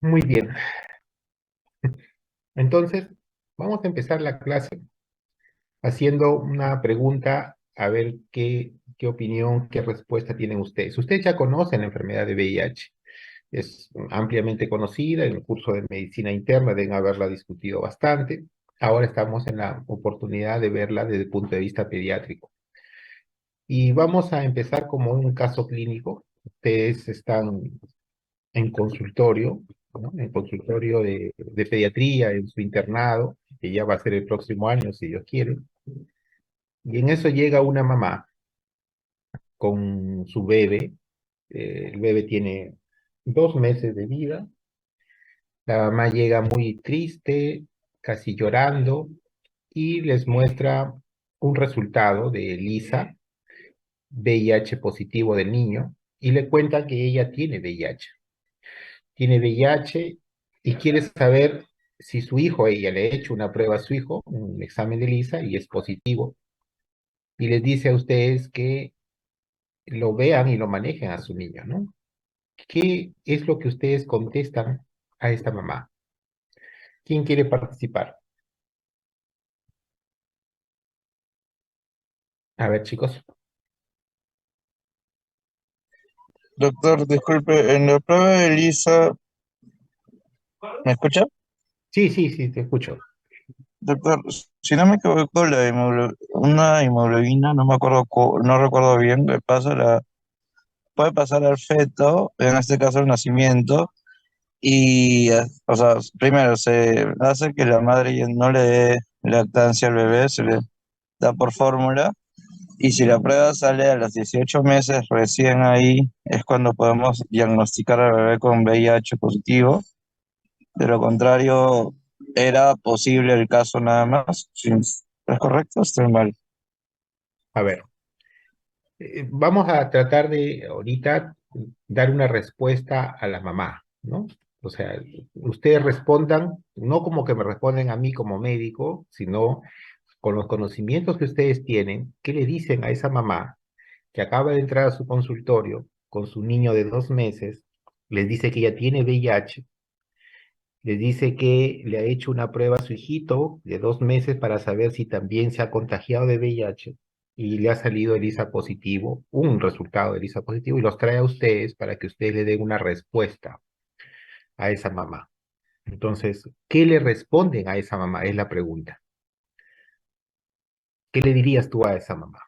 Muy bien. Entonces, vamos a empezar la clase haciendo una pregunta a ver qué opinión, qué respuesta tienen ustedes. Ustedes ya conocen la enfermedad de VIH. Es ampliamente conocida en el curso de medicina interna, deben haberla discutido bastante. Ahora estamos en la oportunidad de verla desde el punto de vista pediátrico. Y vamos a empezar como un caso clínico. Ustedes están en consultorio, ¿no? En consultorio de pediatría, en su internado, que ya va a ser el próximo año, si Dios quiere. Y en eso llega una mamá con su bebé. El bebé tiene 2 meses de vida. La mamá llega muy triste, casi llorando, y les muestra un resultado de ELISA, VIH positivo del niño, y le cuenta que ella tiene VIH. Tiene VIH y quiere saber si su hijo, ella le ha hecho una prueba a su hijo, un examen de ELISA, y es positivo. Y les dice a ustedes que lo vean y lo manejen a su niño, ¿no? ¿Qué es lo que ustedes contestan a esta mamá? ¿Quién quiere participar? A ver, chicos. Doctor, disculpe, en la prueba de Lisa, ¿me escucha? Sí, sí, sí, te escucho. Doctor, si no me equivoco, una hemoglobina, no me acuerdo, no recuerdo bien, puede pasar al feto, en este caso el nacimiento, o sea, primero se hace que la madre ya no le dé lactancia al bebé, se le da por fórmula, y si la prueba sale a los 18 meses, recién ahí es cuando podemos diagnosticar al bebé con VIH positivo. De lo contrario, era posible el caso nada más. Sí, ¿es correcto? Estoy mal. A ver, vamos a tratar de ahorita dar una respuesta a la mamá, ¿no? O sea, ustedes respondan, no como que me responden a mí como médico, sino con los conocimientos que ustedes tienen, ¿qué le dicen a esa mamá que acaba de entrar a su consultorio con su niño de 2 meses? Les dice que ella tiene VIH, les dice que le ha hecho una prueba a su hijito de 2 meses para saber si también se ha contagiado de VIH y le ha salido ELISA positivo, un resultado de ELISA positivo, y los trae a ustedes para que ustedes le den una respuesta a esa mamá. Entonces, ¿qué le responden a esa mamá? Es la pregunta. ¿Qué le dirías tú a esa mamá?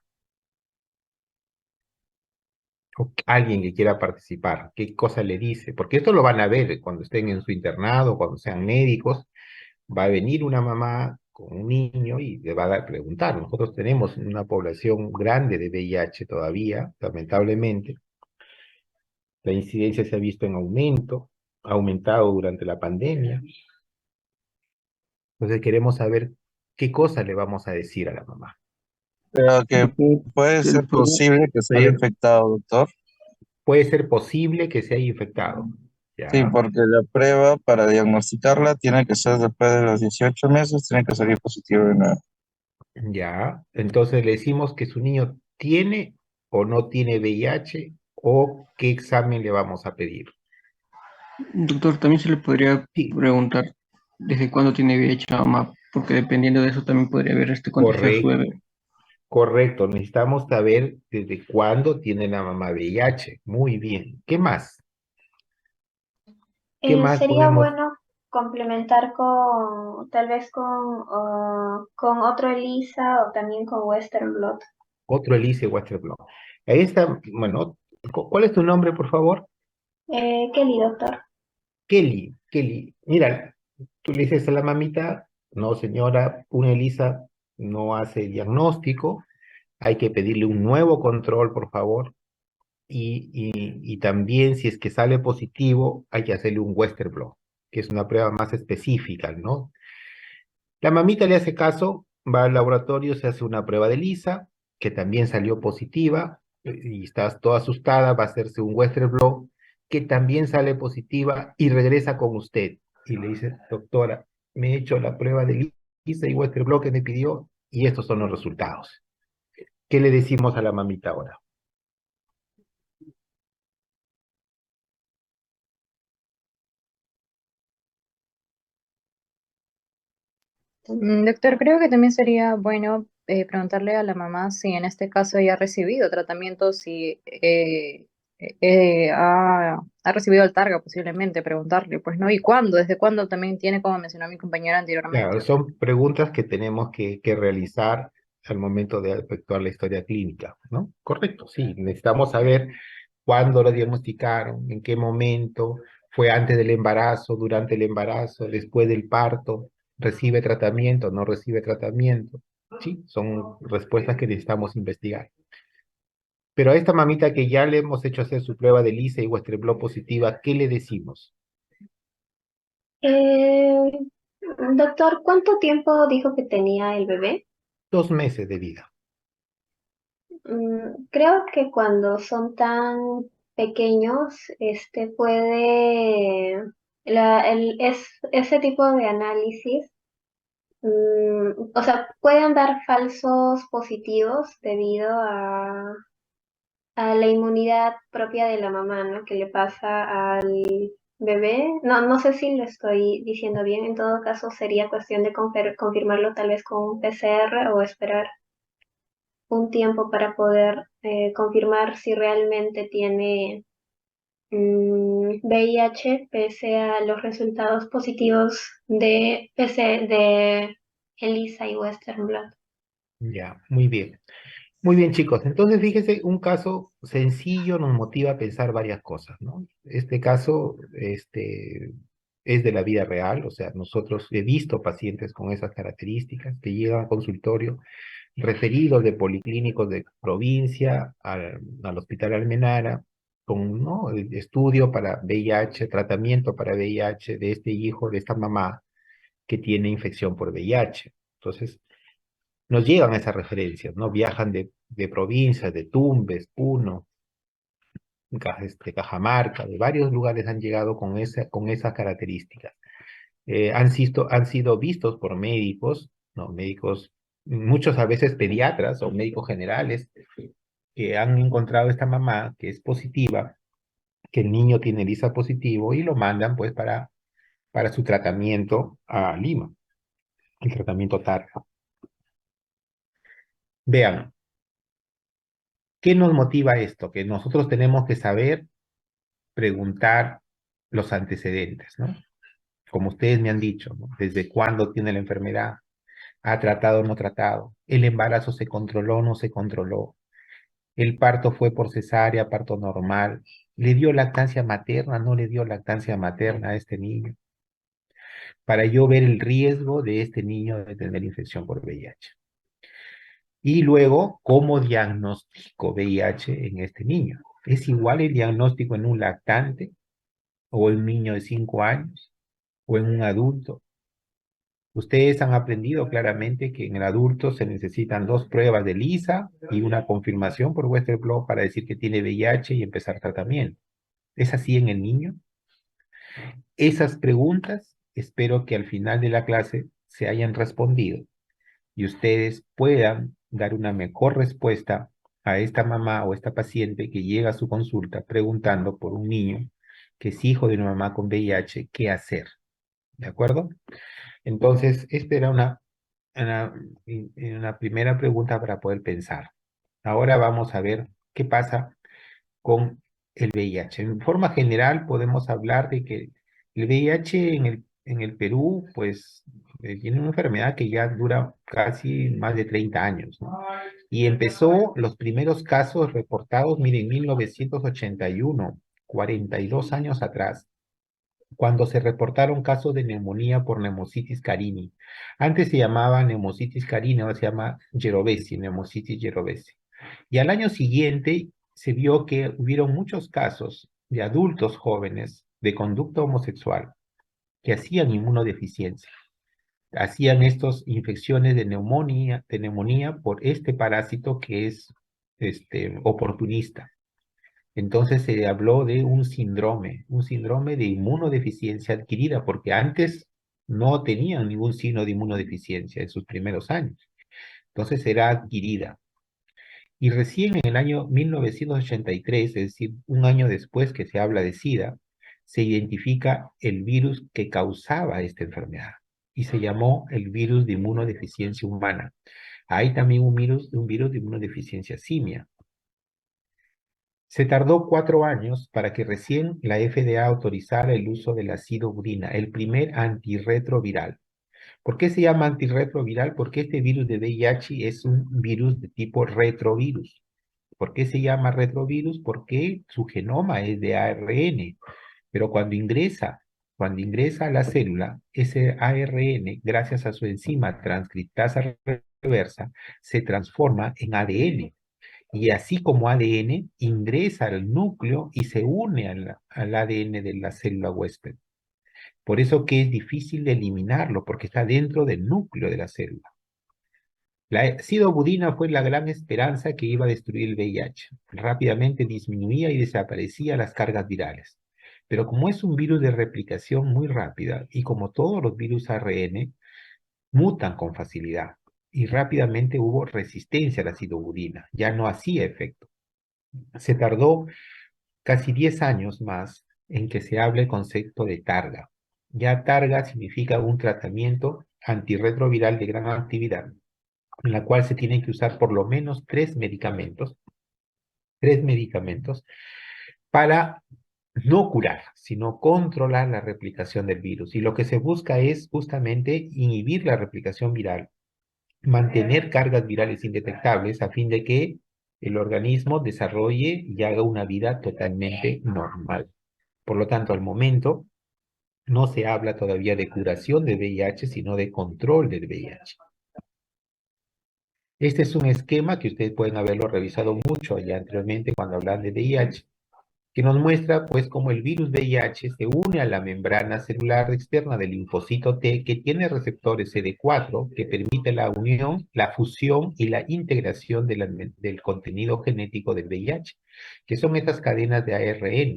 O alguien que quiera participar, ¿qué cosa le dice? Porque esto lo van a ver cuando estén en su internado, cuando sean médicos. Va a venir una mamá con un niño y le va a preguntar. Nosotros tenemos una población grande de VIH todavía, lamentablemente. La incidencia se ha visto en aumento, ha aumentado durante la pandemia. Entonces queremos saber qué cosa le vamos a decir a la mamá. Pero que Doctor, puede se le ser podría, posible que se A haya ver, infectado, doctor. puede ser posible que se haya infectado. Sí, Ya, porque la prueba para diagnosticarla tiene que ser después de los 18 meses, tiene que salir positivo de nuevo. ya. Entonces le decimos que su niño tiene o no tiene VIH o qué examen le vamos a pedir. doctor, también se le podría Sí, preguntar desde cuándo tiene VIH la mamá, porque dependiendo de eso también podría haber contagiado a su correcto. bebé. Correcto, necesitamos saber desde cuándo tiene la mamá VIH. Muy bien. ¿Qué más? ¿Qué más Sería podemos? bueno complementar con, tal vez con otro ELISA o también con Western Blot. Otro Elise Westerblom. Ahí está, bueno, ¿cuál es tu nombre, por favor? Kelly, doctor. Kelly, Kelly. Mira, tú le dices a la mamita, no señora, una ELISA no hace diagnóstico, hay que pedirle un nuevo control, por favor. Y también si es que sale positivo, hay que hacerle un Western blot, que es una prueba más específica, ¿no? La mamita le hace caso, va al laboratorio, se hace una prueba de ELISA, que también salió positiva, y está toda asustada, va a hacerse un Western blot, que también sale positiva, y regresa con usted. Y le dice, doctora, me he hecho la prueba de ELISA y Western blot que me pidió, y estos son los resultados. ¿Qué le decimos a la mamita ahora? Doctor, creo que también sería bueno preguntarle a la mamá si en este caso ella ha recibido tratamiento, si ha recibido Altarga posiblemente, preguntarle, pues no, y cuándo, desde cuándo también tiene, como mencionó mi compañera anteriormente. Claro, son preguntas que tenemos que realizar al momento de efectuar la historia clínica, ¿no? Correcto, sí, necesitamos saber cuándo lo diagnosticaron, en qué momento, fue antes del embarazo, durante el embarazo, después del parto, recibe tratamiento, no recibe tratamiento. Sí, son respuestas que necesitamos investigar. Pero a esta mamita que ya le hemos hecho hacer su prueba de Lisa y Western blot positiva, ¿qué le decimos? Eh, Doctor, ¿cuánto tiempo dijo que tenía el bebé? 2 meses de vida. Creo que cuando son tan pequeños, ese tipo de análisis, o sea, pueden dar falsos positivos debido a la inmunidad propia de la mamá, ¿no? Que le pasa al bebé. No, no sé si lo estoy diciendo bien. En todo caso, sería cuestión de confirmarlo tal vez con un PCR o esperar un tiempo para poder confirmar si realmente tiene VIH pese a los resultados positivos de ELISA y Western blot. Ya, muy bien. Muy bien, chicos. Entonces, fíjese, un caso sencillo nos motiva a pensar varias cosas, ¿no? Este caso, es de la vida real, o sea, nosotros he visto pacientes con esas características que llegan al consultorio referidos de policlínicos de provincia al Hospital Almenara con, ¿no?, el estudio para VIH, tratamiento para VIH de este hijo, de esta mamá que tiene infección por VIH. Entonces, nos llegan esas referencias, ¿no? Viajan de provincias, de Tumbes, Puno, Cajamarca, de varios lugares han llegado con esas características. Han sido vistos por médicos, ¿no? Médicos, muchos a veces pediatras o médicos generales, que han encontrado esta mamá que es positiva, que el niño tiene lisa positivo y lo mandan pues para su tratamiento a Lima, el tratamiento TARC. Vean, ¿qué nos motiva esto? Que nosotros tenemos que saber preguntar los antecedentes, ¿no? Como ustedes me han dicho, ¿no? ¿Desde cuándo tiene la enfermedad? ¿Ha tratado o no tratado? ¿El embarazo se controló o no se controló? ¿El parto fue por cesárea, parto normal? ¿Le dio lactancia materna? ¿No le dio lactancia materna a este niño? Para yo ver el riesgo de este niño de tener infección por VIH. Y luego, ¿cómo diagnostico VIH en este niño? ¿Es igual el diagnóstico en un lactante o en un niño de 5 años o en un adulto? Ustedes han aprendido claramente que en el adulto se necesitan 2 pruebas de Lisa y una confirmación por Western blot para decir que tiene VIH y empezar tratamiento. ¿Es así en el niño? Esas preguntas espero que al final de la clase se hayan respondido y ustedes puedan dar una mejor respuesta a esta mamá o esta paciente que llega a su consulta preguntando por un niño que es hijo de una mamá con VIH, ¿qué hacer? ¿De acuerdo? Entonces, esta era una, una primera pregunta para poder pensar. Ahora vamos a ver qué pasa con el VIH. En forma general, podemos hablar de que el VIH en el Perú, pues, tiene una enfermedad que ya dura casi más de 30 años, ¿no? Y empezó los primeros casos reportados, miren, en 1981, 42 años atrás, cuando se reportaron casos de neumonía por Pneumocitis carini. Antes se llamaba Pneumocitis carini, ahora se llama Yerovesi, Pneumocitis Yerovesi. Y al año siguiente se vio que hubieron muchos casos de adultos jóvenes de conducta homosexual que hacían inmunodeficiencia. Hacían estas infecciones de neumonía por este parásito que es oportunista. Entonces se habló de un síndrome de inmunodeficiencia adquirida, porque antes no tenían ningún signo de inmunodeficiencia en sus primeros años. Entonces era adquirida. Y recién en el año 1983, es decir, un año después que se habla de SIDA, se identifica el virus que causaba esta enfermedad. y se llamó el virus de inmunodeficiencia humana. Hay también un virus de inmunodeficiencia simia. Se tardó 4 años para que recién la FDA autorizara el uso de la acidobudina, el primer antirretroviral. ¿Por qué se llama antirretroviral? Porque este virus de VIH es un virus de tipo retrovirus. ¿Por qué se llama retrovirus? Porque su genoma es de ARN, pero cuando ingresa a la célula, ese ARN, gracias a su enzima transcriptasa reversa, se transforma en ADN. Y así como ADN, ingresa al núcleo y se une al ADN de la célula huésped. Por eso que es difícil de eliminarlo, porque está dentro del núcleo de la célula. La sidobudina fue la gran esperanza que iba a destruir el VIH. Rápidamente disminuía y desaparecía las cargas virales. Pero como es un virus de replicación muy rápida y como todos los virus ARN, mutan con facilidad. Y rápidamente hubo resistencia a la sidobudina. Ya no hacía efecto. Se tardó casi 10 años más en que se hable el concepto de targa. Ya targa significa un tratamiento antirretroviral de gran actividad, en la cual se tienen que usar por lo menos 3 medicamentos para no curar, sino controlar la replicación del virus. Y lo que se busca es justamente inhibir la replicación viral, mantener cargas virales indetectables a fin de que el organismo desarrolle y haga una vida totalmente normal. Por lo tanto, al momento no se habla todavía de curación de VIH, sino de control del VIH. Este es un esquema que ustedes pueden haberlo revisado mucho ya anteriormente cuando hablan de VIH, que nos muestra pues cómo el virus VIH se une a la membrana celular externa del linfocito T, que tiene receptores CD4 que permite la unión, la fusión y la integración del contenido genético del VIH, que son estas cadenas de ARN.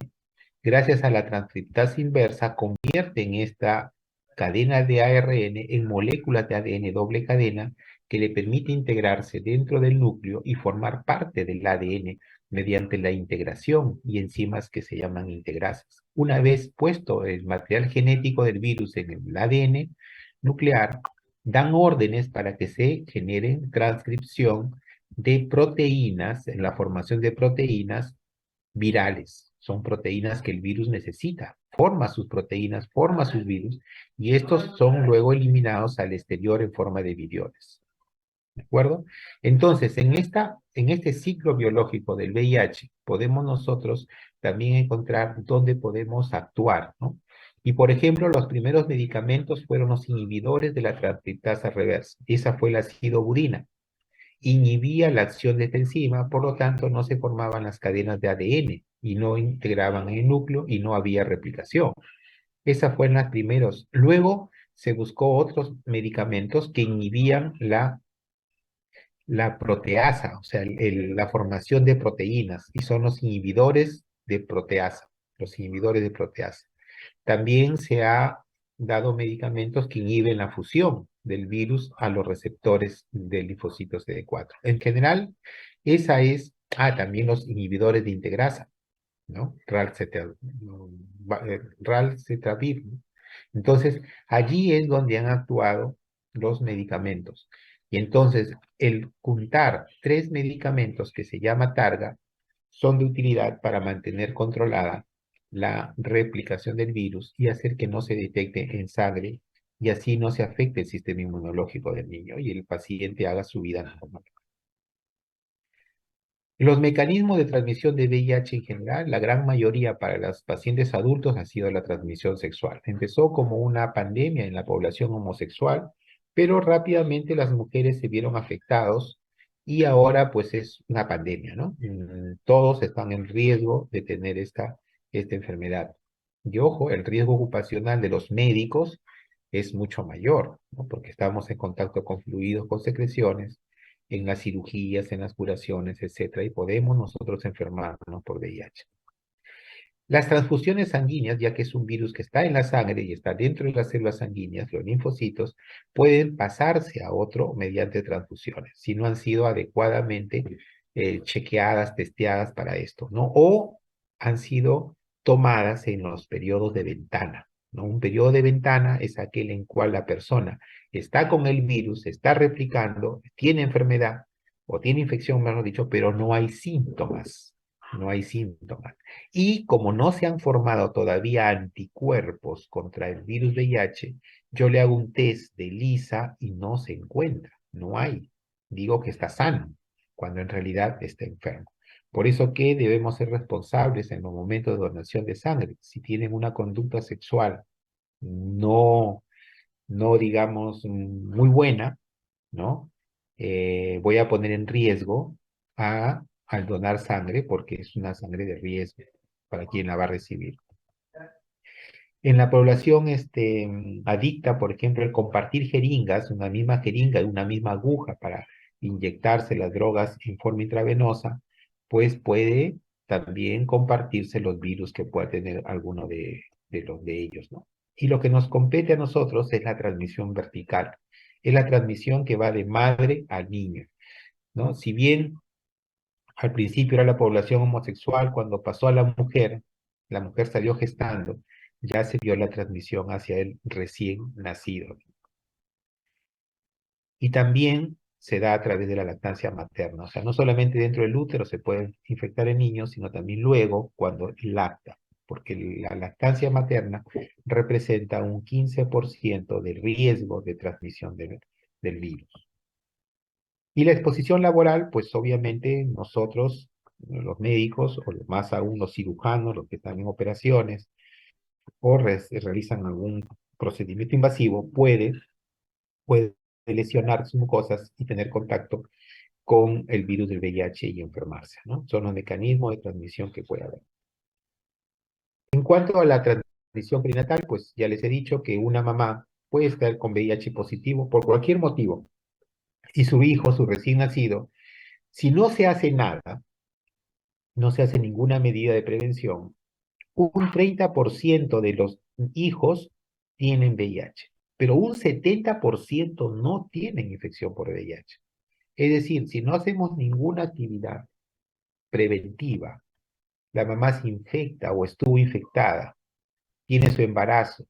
Gracias a la transcriptasa inversa, convierten esta cadena de ARN en moléculas de ADN doble cadena que le permite integrarse dentro del núcleo y formar parte del ADN mediante la integración y enzimas que se llaman integrasas. Una vez puesto el material genético del virus en el ADN nuclear, dan órdenes para que se genere transcripción de proteínas, en la formación de proteínas virales. Son proteínas que el virus necesita. Forma sus proteínas, forma sus virus, y estos son luego eliminados al exterior en forma de viriones. ¿De acuerdo? Entonces, en este ciclo biológico del VIH, podemos nosotros también encontrar dónde podemos actuar, ¿no? Y, por ejemplo, los primeros medicamentos fueron los inhibidores de la transcriptasa reversa. Esa fue la acidobudina. Inhibía la acción de esta enzima, por lo tanto, no se formaban las cadenas de ADN y no integraban en el núcleo y no había replicación. Esas fueron las primeros. Luego se buscó otros medicamentos que inhibían la proteasa, o sea, la formación de proteínas, y son los inhibidores de proteasa, los inhibidores de proteasa. También se ha dado medicamentos que inhiben la fusión del virus a los receptores del linfocito CD4. En general, esa es, también los inhibidores de integrasa, ¿no? Ralcetrapib, ¿no? Entonces, allí es donde han actuado los medicamentos. Y entonces, el juntar 3 medicamentos que se llama targa son de utilidad para mantener controlada la replicación del virus y hacer que no se detecte en sangre y así no se afecte el sistema inmunológico del niño y el paciente haga su vida normal. Los mecanismos de transmisión de VIH en general, la gran mayoría para los pacientes adultos ha sido la transmisión sexual. Empezó como una pandemia en la población homosexual, pero rápidamente las mujeres se vieron afectados y ahora pues es una pandemia, ¿no? Todos están en riesgo de tener esta enfermedad. Y ojo, el riesgo ocupacional de los médicos es mucho mayor, ¿no? Porque estamos en contacto con fluidos, con secreciones, en las cirugías, en las curaciones, etcétera, y podemos nosotros enfermarnos por VIH. Las transfusiones sanguíneas, ya que es un virus que está en la sangre y está dentro de las células sanguíneas, los linfocitos, pueden pasarse a otro mediante transfusiones, si no han sido adecuadamente chequeadas, testeadas para esto, ¿no? O han sido tomadas en los periodos de ventana, ¿no? Un periodo de ventana es aquel en cual la persona está con el virus, se está replicando, tiene enfermedad o tiene infección, mejor dicho, pero no hay síntomas. No hay síntomas. Y como no se han formado todavía anticuerpos contra el virus VIH, yo le hago un test de ELISA y no se encuentra. No hay. Digo que está sano, cuando en realidad está enfermo. Por eso que debemos ser responsables en los momentos de donación de sangre. Si tienen una conducta sexual no, no digamos, muy buena, ¿no? Voy a poner en riesgo al donar sangre porque es una sangre de riesgo para quien la va a recibir. En la población adicta, por ejemplo, el compartir jeringas, una misma jeringa y una misma aguja para inyectarse las drogas en forma intravenosa, pues puede también compartirse los virus que pueda tener alguno de ellos, ¿no? Y lo que nos compete a nosotros es la transmisión vertical, es la transmisión que va de madre al niño, ¿no? Si bien al principio era la población homosexual, cuando pasó a la mujer salió gestando, ya se vio la transmisión hacia el recién nacido. Y también se da a través de la lactancia materna. O sea, no solamente dentro del útero se puede infectar en niños, sino también luego cuando lacta, porque la lactancia materna representa un 15% de riesgo de transmisión del virus. Y la exposición laboral, pues obviamente nosotros, los médicos, o más aún los cirujanos, los que están en operaciones, o realizan algún procedimiento invasivo, puede lesionar sus mucosas y tener contacto con el virus del VIH y enfermarse, ¿no? Son los mecanismos de transmisión que puede haber. En cuanto a la transmisión perinatal, pues ya les he dicho que una mamá puede estar con VIH positivo por cualquier motivo, y su hijo, su recién nacido, si no se hace nada, no se hace ninguna medida de prevención, un 30% de los hijos tienen VIH, pero un 70% no tienen infección por VIH. Es decir, si no hacemos ninguna actividad preventiva, la mamá se infecta o estuvo infectada, tiene su embarazo,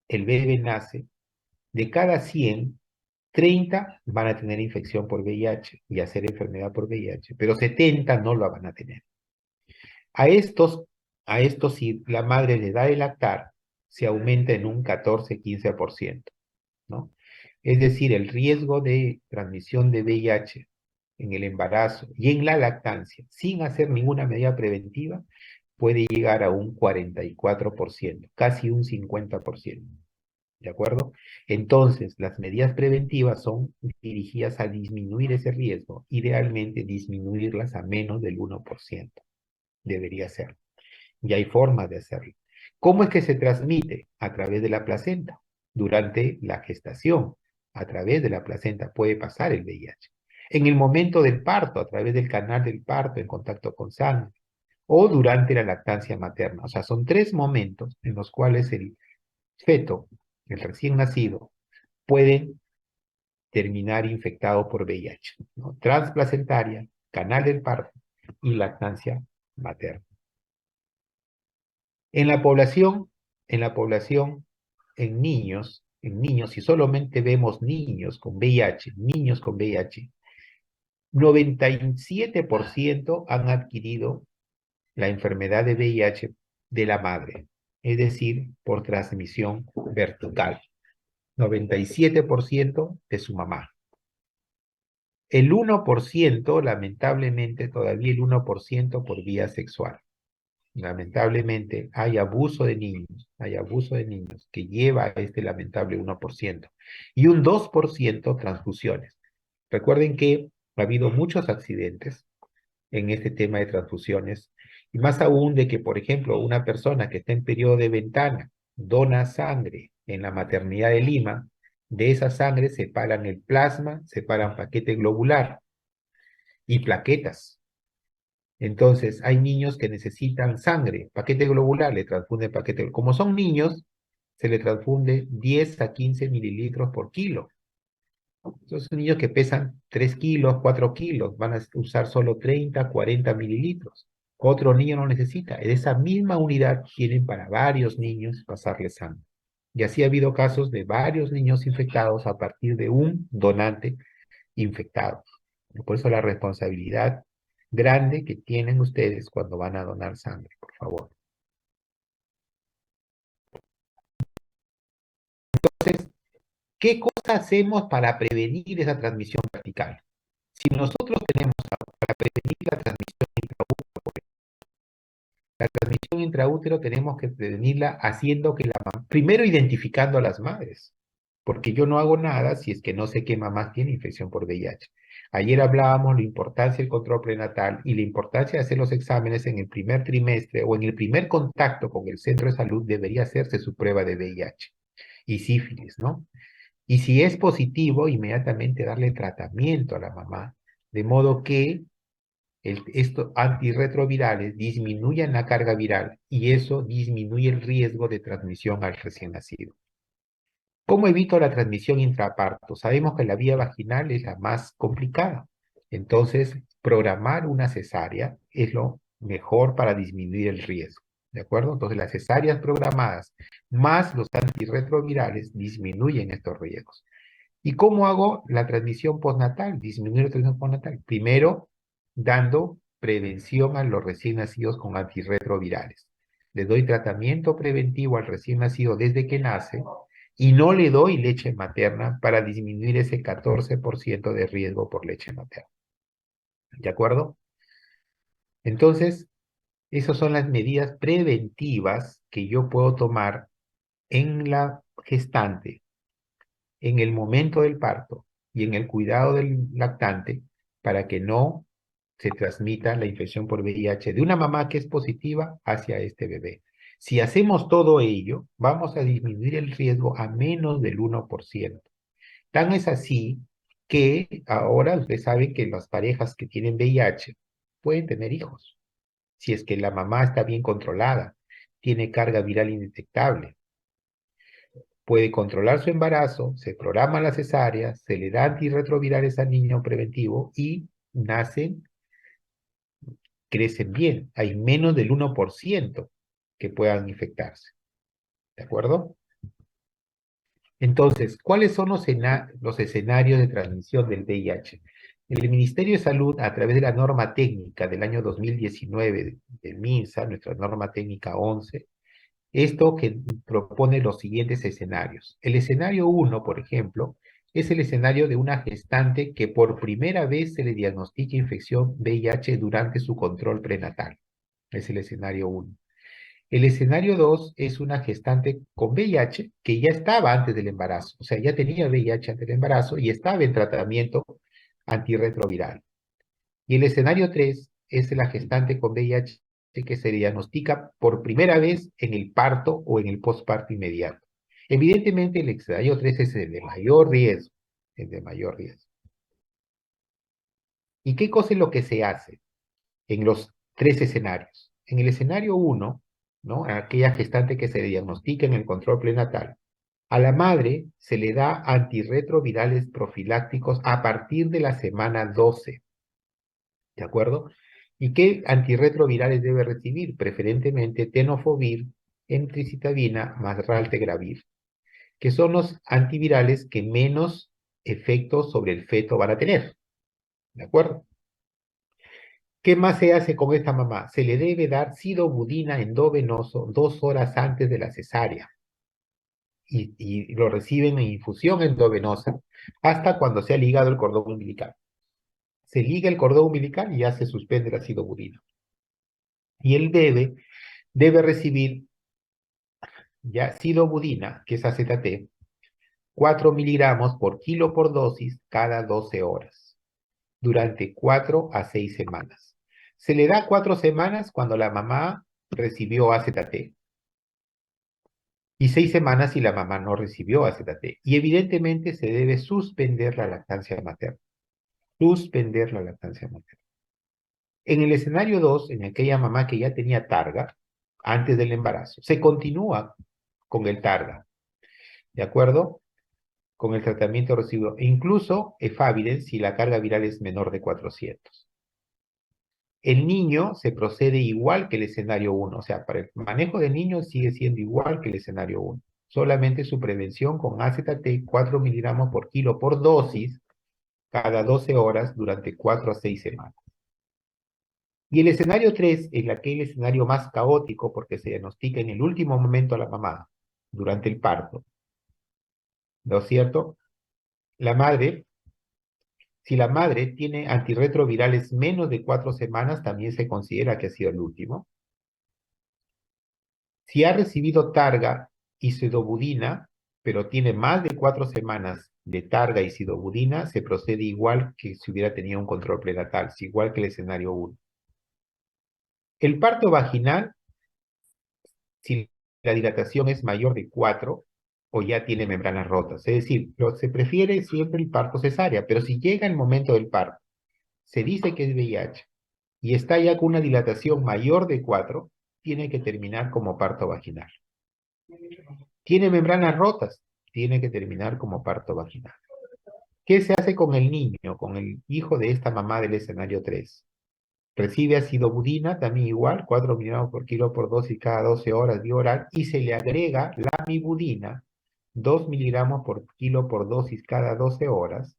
el bebé nace, de cada 100, 30 van a tener infección por VIH y hacer enfermedad por VIH, pero 70 no lo van a tener. A estos, si la madre le da de lactar, se aumenta en un 14-15%, ¿no? Es decir, el riesgo de transmisión de VIH en el embarazo y en la lactancia, sin hacer ninguna medida preventiva, puede llegar a un 44%, casi un 50%. ¿De acuerdo? Entonces, las medidas preventivas son dirigidas a disminuir ese riesgo, idealmente disminuirlas a menos del 1%. Debería ser. Y hay formas de hacerlo. ¿Cómo es que se transmite? A través de la placenta. Durante la gestación, a través de la placenta puede pasar el VIH. En el momento del parto, a través del canal del parto, en contacto con sangre. O durante la lactancia materna. O sea, son 3 momentos en los cuales el feto, el recién nacido, puede terminar infectado por VIH, ¿no? Transplacentaria, canal del parto y lactancia materna. En la población, en niños, si solamente vemos niños con VIH, 97% han adquirido la enfermedad de VIH de la madre, es decir, por transmisión vertical. 97% de su mamá. El 1%, lamentablemente, todavía el 1% por vía sexual. Lamentablemente, hay abuso de niños que lleva a este lamentable 1%. Y un 2% transfusiones. Recuerden que ha habido muchos accidentes en este tema de transfusiones, y más aún de que, por ejemplo, una persona que está en periodo de ventana dona sangre en la maternidad de Lima, de esa sangre separan el plasma, separan paquete globular y plaquetas. Entonces, hay niños que necesitan sangre, paquete globular, le transfunden paquete. Como son niños, se le transfunde 10 a 15 mililitros por kilo. Esos niños que pesan 3 kilos, 4 kilos, van a usar solo 30, 40 mililitros. Otro niño no necesita. En esa misma unidad tienen para varios niños pasarle sangre. Y así ha habido casos de varios niños infectados a partir de un donante infectado. Por eso la responsabilidad grande que tienen ustedes cuando van a donar sangre, por favor. Entonces, ¿qué cosa hacemos para prevenir esa transmisión vertical? Si nosotros tenemos para prevenir la transmisión intraútero, la transmisión intraútero tenemos que prevenirla haciendo que la mamá, primero identificando a las madres, porque yo no hago nada si es que no sé qué mamá tiene infección por VIH. Ayer hablábamos de la importancia del control prenatal y la importancia de hacer los exámenes en el primer trimestre o en el primer contacto con el centro de salud debería hacerse su prueba de VIH y sífilis, ¿no? Y si es positivo, inmediatamente darle tratamiento a la mamá, de modo que estos antirretrovirales disminuyan la carga viral y eso disminuye el riesgo de transmisión al recién nacido. ¿Cómo evito la transmisión intraparto? Sabemos que la vía vaginal es la más complicada. Entonces, programar una cesárea es lo mejor para disminuir el riesgo. ¿De acuerdo? Entonces, las cesáreas programadas más los antirretrovirales disminuyen estos riesgos. ¿Y cómo hago la transmisión postnatal? Disminuir la transmisión postnatal. Primero, dando prevención a los recién nacidos con antirretrovirales. Le doy tratamiento preventivo al recién nacido desde que nace y no le doy leche materna para disminuir ese 14% de riesgo por leche materna. ¿De acuerdo? Entonces, esas son las medidas preventivas que yo puedo tomar en la gestante, en el momento del parto y en el cuidado del lactante para que no se transmita la infección por VIH de una mamá que es positiva hacia este bebé. Si hacemos todo ello, vamos a disminuir el riesgo a menos del 1%. Tan es así que ahora ustedes saben que las parejas que tienen VIH pueden tener hijos, si es que la mamá está bien controlada, tiene carga viral indetectable, puede controlar su embarazo, se programa la cesárea, se le da antirretrovirales al niño preventivo y nacen, crecen bien. Hay menos del 1% que puedan infectarse. ¿De acuerdo? Entonces, ¿cuáles son los escenarios de transmisión del VIH? El Ministerio de Salud, a través de la norma técnica del año 2019 del MINSA, nuestra norma técnica 11, esto que propone los siguientes escenarios. El escenario 1, por ejemplo, es el escenario de una gestante que por primera vez se le diagnostica infección VIH durante su control prenatal. Es el escenario 1. El escenario 2 es una gestante con VIH que ya estaba antes del embarazo, o sea, ya tenía VIH antes del embarazo y estaba en tratamiento antirretroviral. Y el escenario 3 es la gestante con VIH que se diagnostica por primera vez en el parto o en el posparto inmediato. Evidentemente, el escenario 3 es el de mayor riesgo, el de mayor riesgo. ¿Y qué cosa es lo que se hace en los tres escenarios? En el escenario 1, ¿no? Aquella gestante que se diagnostica en el control prenatal, a la madre se le da antirretrovirales profilácticos a partir de la semana 12. ¿De acuerdo? ¿Y qué antirretrovirales debe recibir? Preferentemente tenofovir, emtricitabina más raltegravir, que son los antivirales que menos efectos sobre el feto van a tener. ¿De acuerdo? ¿Qué más se hace con esta mamá? Se le debe dar sidobudina endovenoso 2 horas antes de la cesárea y lo reciben en infusión endovenosa hasta cuando se ha ligado el cordón umbilical. Se liga el cordón umbilical y ya se suspende la sidobudina. Y el bebé debe recibir ya sidobudina, que es AZT, 4 miligramos por kilo por dosis cada 12 horas, durante 4 a 6 semanas. Se le da 4 semanas cuando la mamá recibió AZT y 6 semanas si la mamá no recibió AZT. Y evidentemente se debe suspender la lactancia materna. Suspender la lactancia materna. En el escenario 2, en aquella mamá que ya tenía targa antes del embarazo, se continúa con el targa, ¿de acuerdo? Con el tratamiento residuo, e incluso efavirenz si la carga viral es menor de 400. el niño se procede igual que el escenario 1. O sea, para el manejo del niño sigue siendo igual que el escenario 1. Solamente su prevención con AZT 4 miligramos por kilo por dosis cada 12 horas durante 4 a 6 semanas. Y el escenario 3 es aquel escenario más caótico porque se diagnostica en el último momento a la mamá, durante el parto. ¿No es cierto? La madre, si la madre tiene antirretrovirales menos de 4 semanas, también se considera que ha sido el último. Si ha recibido targa y sidobudina, pero tiene más de 4 semanas de targa y sidobudina, se procede igual que si hubiera tenido un control prenatal, igual que el escenario 1. El parto vaginal, si la dilatación es mayor de 4 o ya tiene membranas rotas, es decir, se prefiere siempre el parto cesárea, pero si llega el momento del parto, se dice que es VIH y está ya con una dilatación mayor de 4, tiene que terminar como parto vaginal. Tiene membranas rotas, tiene que terminar como parto vaginal. ¿Qué se hace con el niño, con el hijo de esta mamá del escenario 3? Recibe acidobudina, también igual, 4 miligramos por kilo por dosis cada 12 horas de oral, y se le agrega lamivudina, 2 miligramos por kilo por dosis cada 12 horas,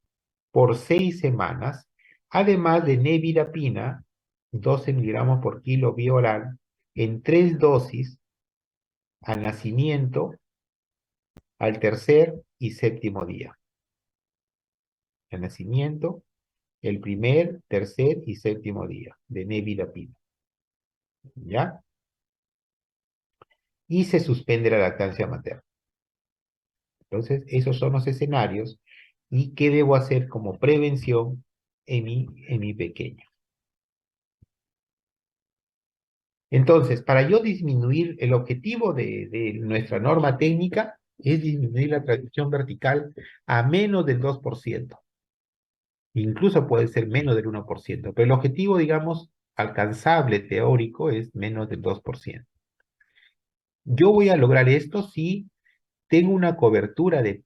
por 6 semanas, además de nevirapina, 12 miligramos por kilo vía oral, en 3 dosis, al nacimiento, al tercer y séptimo día. El nacimiento, el primer, tercer y séptimo día de nevirapina. ¿Ya? Y se suspende la lactancia materna. Entonces, esos son los escenarios y qué debo hacer como prevención en mi pequeño. Entonces, para yo disminuir, el objetivo de nuestra norma técnica es disminuir la transmisión vertical a menos del 2%. Incluso puede ser menos del 1%, pero el objetivo, digamos, alcanzable teórico es menos del 2%. Yo voy a lograr esto si tengo una cobertura de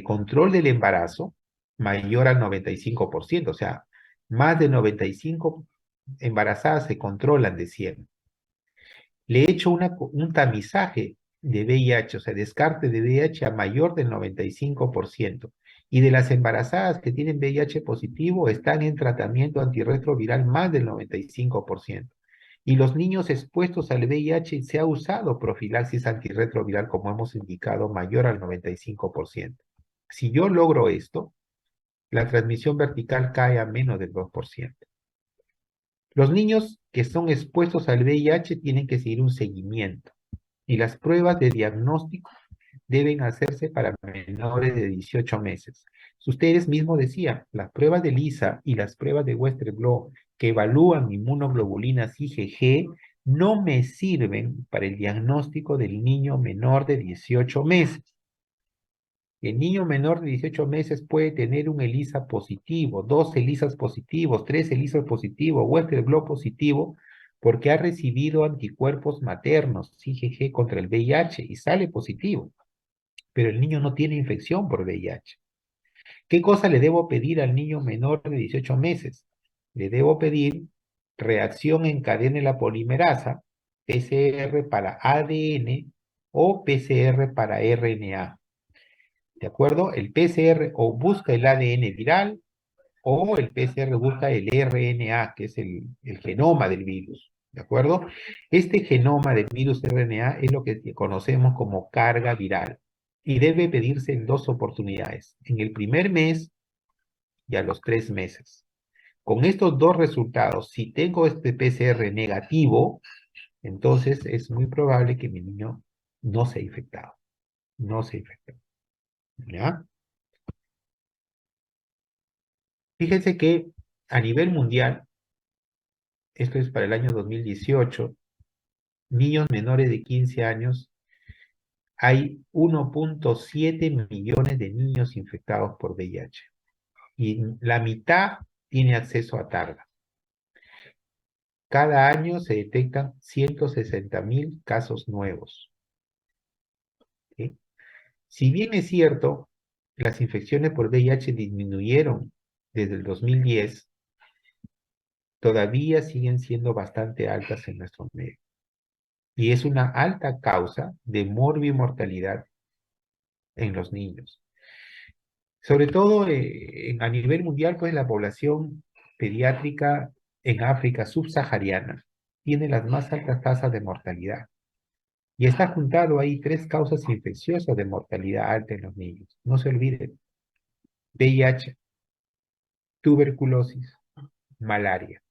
control del embarazo mayor al 95%, o sea, más de 95 embarazadas se controlan de 100. Le he hecho un tamizaje de VIH, o sea, descarte de VIH a mayor del 95%. Y de las embarazadas que tienen VIH positivo están en tratamiento antirretroviral más del 95%. Y los niños expuestos al VIH se ha usado profilaxis antirretroviral, como hemos indicado, mayor al 95%. Si yo logro esto, la transmisión vertical cae a menos del 2%. Los niños que son expuestos al VIH tienen que seguir un seguimiento y las pruebas de diagnóstico deben hacerse para menores de 18 meses. Ustedes mismos decían, las pruebas de Lisa y las pruebas de Western blot que evalúan inmunoglobulinas IgG no me sirven para el diagnóstico del niño menor de 18 meses. El niño menor de 18 meses puede tener un ELISA positivo, 2 ELISAs positivos, 3 ELISAs positivos, Western blot positivo, porque ha recibido anticuerpos maternos, IgG contra el VIH, y sale positivo. Pero el niño no tiene infección por VIH. ¿Qué cosa le debo pedir al niño menor de 18 meses? Le debo pedir reacción en cadena de la polimerasa, PCR para ADN o PCR para RNA. ¿De acuerdo? El PCR o busca el ADN viral o el PCR busca el RNA, que es el genoma del virus. ¿De acuerdo? Este genoma del virus RNA es lo que conocemos como carga viral y debe pedirse en 2 oportunidades, en el primer mes y a los 3 meses. Con estos 2 resultados, si tengo este PCR negativo, entonces es muy probable que mi niño no sea infectado. No sea infectado. ¿Ya? Fíjense que a nivel mundial, esto es para el año 2018, niños menores de 15 años, hay 1.7 millones de niños infectados por VIH. Y la mitad tiene acceso a targa. Cada año se detectan 160.000 casos nuevos. ¿Sí? Si bien es cierto, las infecciones por VIH disminuyeron desde el 2010, todavía siguen siendo bastante altas en nuestro medio. Y es una alta causa de morbimortalidad en los niños. Sobre todo a nivel mundial, pues la población pediátrica en África subsahariana tiene las más altas tasas de mortalidad. Y está juntado ahí tres causas infecciosas de mortalidad alta en los niños. No se olviden: VIH, tuberculosis, malaria.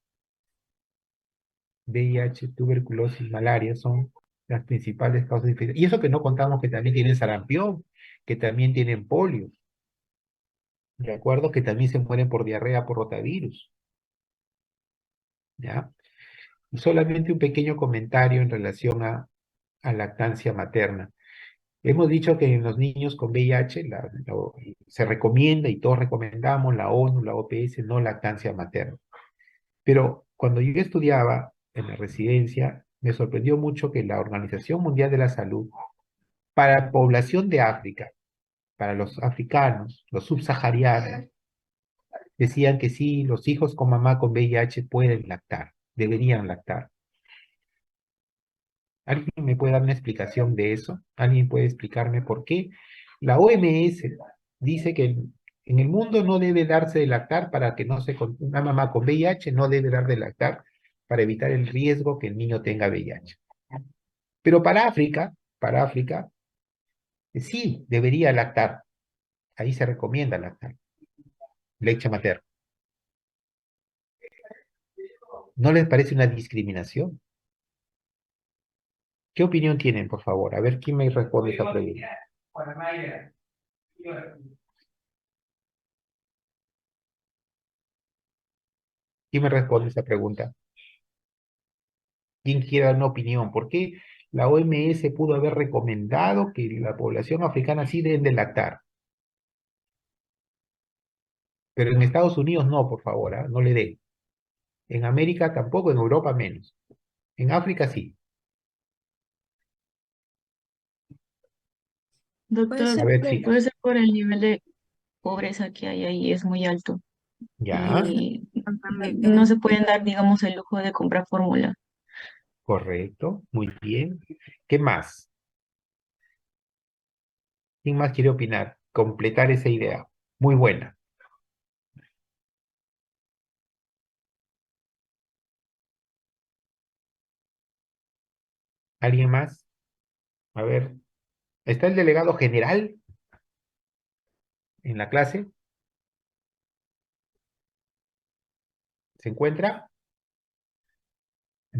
VIH, tuberculosis, malaria son las principales causas de infección. Y eso que no contamos que también tienen sarampión, que también tienen polio. De acuerdo, que también se mueren por diarrea por rotavirus. ¿Ya? Y solamente un pequeño comentario en relación a lactancia materna. Hemos dicho que en los niños con VIH se recomienda y todos recomendamos, la ONU, la OPS, no lactancia materna. Pero cuando yo estudiaba en la residencia, me sorprendió mucho que la Organización Mundial de la Salud, para la población de África, para los africanos, los subsaharianos, decían que sí, los hijos con mamá con VIH pueden lactar, deberían lactar. ¿Alguien me puede dar una explicación de eso? ¿Alguien puede explicarme por qué? La OMS dice que en el mundo no debe darse de lactar para que no se... Una mamá con VIH no debe dar de lactar para evitar el riesgo que el niño tenga VIH. Pero para África, sí, debería lactar. Ahí se recomienda lactar. Leche materna. ¿No les parece una discriminación? ¿Qué opinión tienen, por favor? A ver, ¿quién me responde esa pregunta? ¿Quién me responde esa pregunta? ¿Quién quiere dar una opinión? ¿Por qué la OMS pudo haber recomendado que la población africana sí deben de lactar? Pero en Estados Unidos no, por favor, ¿ah? No le den. En América tampoco, en Europa menos. En África sí. Doctor, A ver, chicas. puede ser por el nivel de pobreza que hay ahí, es muy alto Ya, y no se pueden dar, digamos, el lujo de comprar fórmula. correcto, muy bien. ¿Qué más? ¿Quién más quiere opinar? Completar esa idea. Muy buena. ¿Alguien más? A ver, ¿está el delegado general en la clase? ¿Se encuentra?